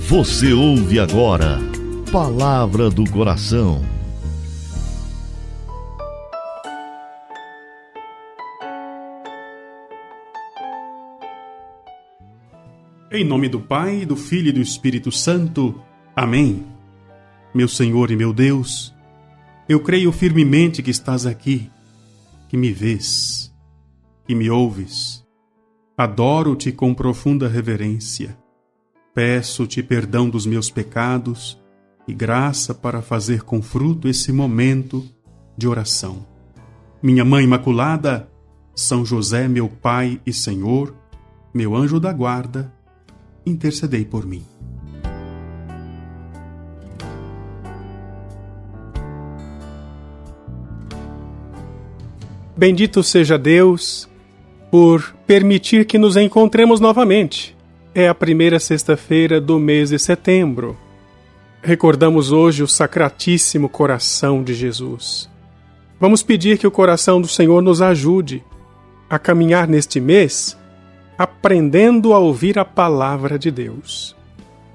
Você ouve agora Palavra do Coração. Em nome do Pai, do Filho e do Espírito Santo. Amém. Meu Senhor e meu Deus, eu creio firmemente que estás aqui, que me vês, que me ouves. Adoro-te com profunda reverência. Peço-te perdão dos meus pecados e graça para fazer com fruto esse momento de oração. Minha Mãe Imaculada, São José, meu Pai e Senhor, meu anjo da guarda, intercedei por mim. Bendito seja Deus por permitir que nos encontremos novamente. É a primeira sexta-feira do mês de setembro. Recordamos hoje o Sacratíssimo Coração de Jesus. Vamos pedir que o coração do Senhor nos ajude a caminhar neste mês aprendendo a ouvir a palavra de Deus.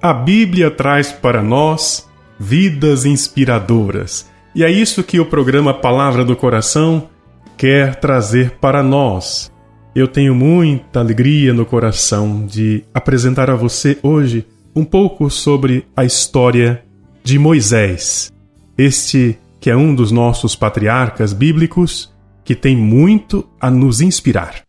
A Bíblia traz para nós vidas inspiradoras. E é isso que o programa Palavra do Coração quer trazer para nós. Eu tenho muita alegria no coração de apresentar a você hoje um pouco sobre a história de Moisés. Este que é um dos nossos patriarcas bíblicos que tem muito a nos inspirar.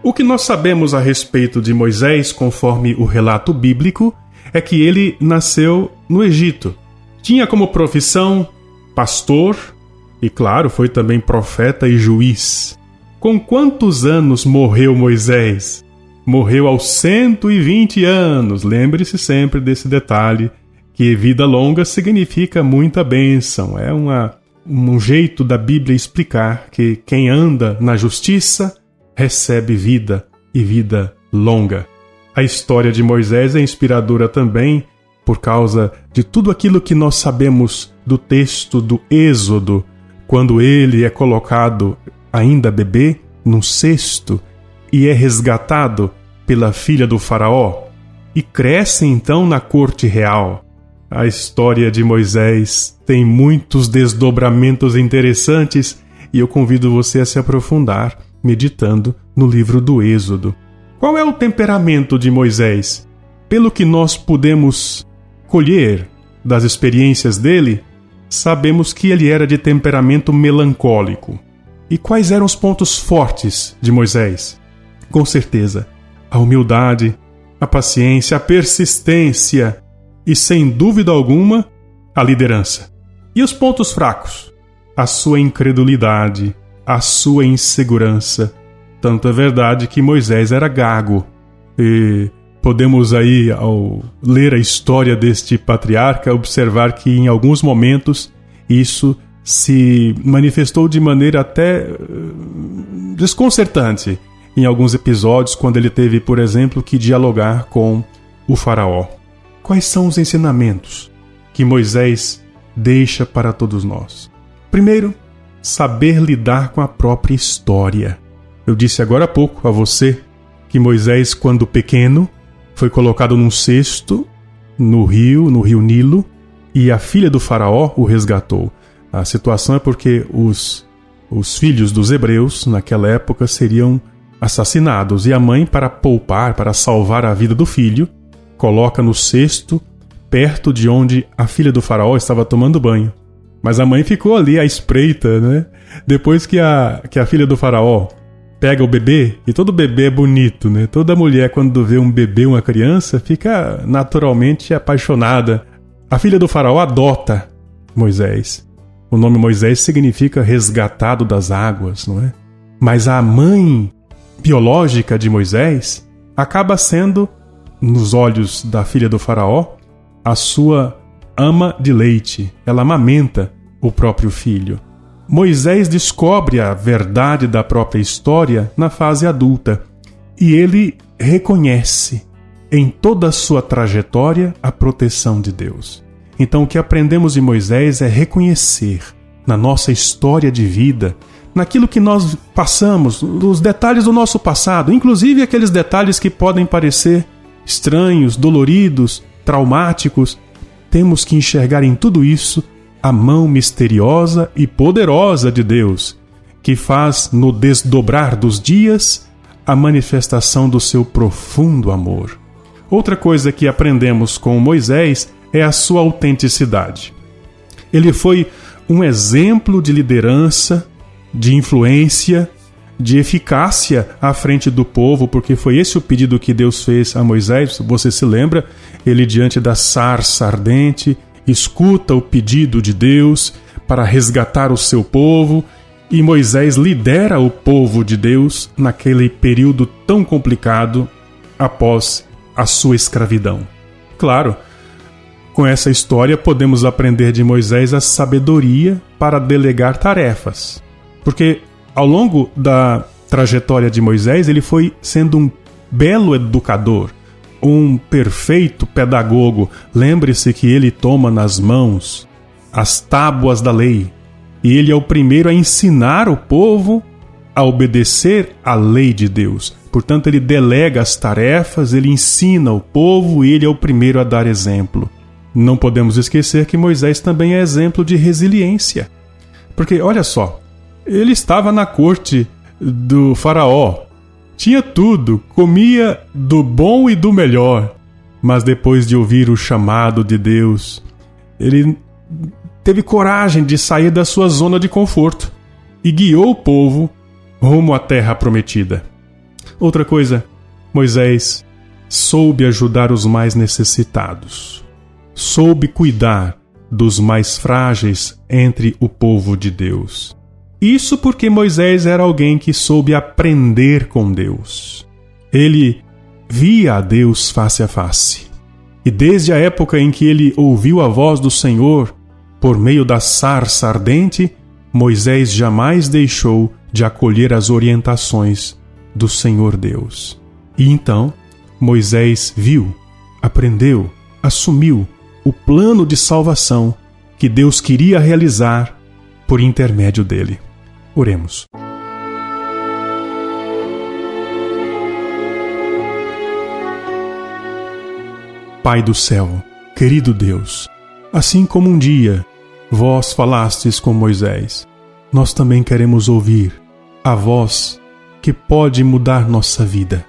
O que nós sabemos a respeito de Moisés, conforme o relato bíblico, é que ele nasceu no Egito. Tinha como profissão pastor e, claro, foi também profeta e juiz. Com quantos anos morreu Moisés? Morreu aos 120 anos. Lembre-se sempre desse detalhe, que vida longa significa muita bênção. É um jeito da Bíblia explicar que quem anda na justiça recebe vida e vida longa. A história de Moisés é inspiradora também por causa de tudo aquilo que nós sabemos do texto do Êxodo, quando ele é colocado ainda bebê num cesto e é resgatado pela filha do faraó e cresce então na corte real. A história de Moisés tem muitos desdobramentos interessantes e eu convido você a se aprofundar meditando no livro do Êxodo. Qual é o temperamento de Moisés? Pelo que nós podemos colher das experiências dele, sabemos que ele era de temperamento melancólico. E quais eram os pontos fortes de Moisés? Com certeza, a humildade, a paciência, a persistência e, sem dúvida alguma, a liderança. E os pontos fracos? A sua incredulidade, a sua insegurança. Tanto é verdade que Moisés era gago. E podemos aí, ao ler a história deste patriarca, observar que em alguns momentos isso se manifestou de maneira até desconcertante. Em alguns episódios, quando ele teve, por exemplo, que dialogar com o faraó. Quais são os ensinamentos que Moisés deixa para todos nós? Primeiro, saber lidar com a própria história. Eu disse agora há pouco a você que Moisés, quando pequeno, foi colocado num cesto no rio Nilo, e a filha do faraó o resgatou. A situação é porque os filhos dos hebreus, naquela época, seriam assassinados, e a mãe, para poupar, para salvar a vida do filho, coloca no cesto perto de onde a filha do faraó estava tomando banho. Mas a mãe ficou ali à espreita, né? Depois que a filha do faraó pega o bebê, e todo bebê é bonito, né? Toda mulher, quando vê um bebê, uma criança, fica naturalmente apaixonada. A filha do faraó adota Moisés. O nome Moisés significa resgatado das águas, não é? Mas a mãe biológica de Moisés acaba sendo, nos olhos da filha do faraó, a sua ama de leite. Ela amamenta o próprio filho. Moisés descobre a verdade da própria história na fase adulta e ele reconhece em toda a sua trajetória a proteção de Deus. Então, o que aprendemos de Moisés é reconhecer na nossa história de vida, naquilo que nós passamos, nos detalhes do nosso passado, inclusive aqueles detalhes que podem parecer estranhos, doloridos, traumáticos, temos que enxergar em tudo isso a mão misteriosa e poderosa de Deus, que faz no desdobrar dos dias a manifestação do seu profundo amor. Outra coisa que aprendemos com Moisés é a sua autenticidade. Ele foi um exemplo de liderança, de influência, de eficácia à frente do povo, porque foi esse o pedido que Deus fez a Moisés. Você se lembra? Ele, diante da sarça ardente, escuta o pedido de Deus para resgatar o seu povo, e Moisés lidera o povo de Deus naquele período tão complicado após a sua escravidão. Claro, com essa história podemos aprender de Moisés a sabedoria para delegar tarefas, porque ao longo da trajetória de Moisés ele foi sendo um belo educador, um perfeito pedagogo. Lembre-se que ele toma nas mãos as tábuas da lei, e ele é o primeiro a ensinar o povo a obedecer à lei de Deus. Portanto, ele delega as tarefas, ele ensina o povo e ele é o primeiro a dar exemplo. Não podemos esquecer que Moisés também é exemplo de resiliência. Porque, olha só, ele estava na corte do faraó, tinha tudo, comia do bom e do melhor, mas depois de ouvir o chamado de Deus, ele teve coragem de sair da sua zona de conforto e guiou o povo rumo à terra prometida. Outra coisa, Moisés soube ajudar os mais necessitados, soube cuidar dos mais frágeis entre o povo de Deus. Isso porque Moisés era alguém que soube aprender com Deus. Ele via a Deus face a face. E desde a época em que ele ouviu a voz do Senhor, por meio da sarça ardente, Moisés jamais deixou de acolher as orientações do Senhor Deus. E então, Moisés viu, aprendeu, assumiu o plano de salvação que Deus queria realizar por intermédio dele. Oremos. Pai do céu, querido Deus, assim como um dia vós falastes com Moisés, nós também queremos ouvir a voz que pode mudar nossa vida.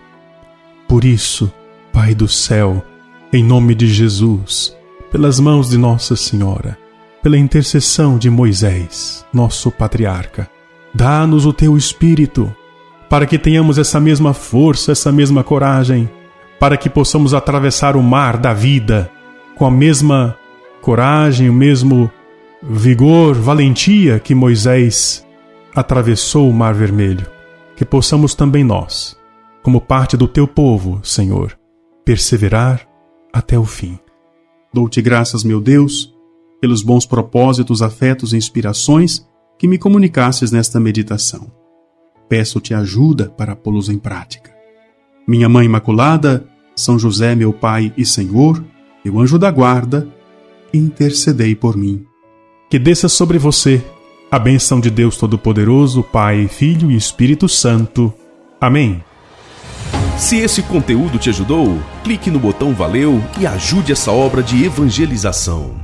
Por isso, Pai do céu, em nome de Jesus, pelas mãos de Nossa Senhora, pela intercessão de Moisés, nosso patriarca, dá-nos o Teu Espírito, para que tenhamos essa mesma força, essa mesma coragem, para que possamos atravessar o mar da vida com a mesma coragem, o mesmo vigor, valentia que Moisés atravessou o Mar Vermelho. Que possamos também nós, como parte do Teu povo, Senhor, perseverar até o fim. Dou-te graças, meu Deus, pelos bons propósitos, afetos e inspirações que me comunicasses nesta meditação. Peço-te ajuda para pô-los em prática. Minha Mãe Imaculada, São José, meu Pai e Senhor, meu anjo da guarda, intercedei por mim. Que desça sobre você a bênção de Deus Todo-Poderoso, Pai, Filho e Espírito Santo. Amém. Se esse conteúdo te ajudou, clique no botão Valeu e ajude essa obra de evangelização.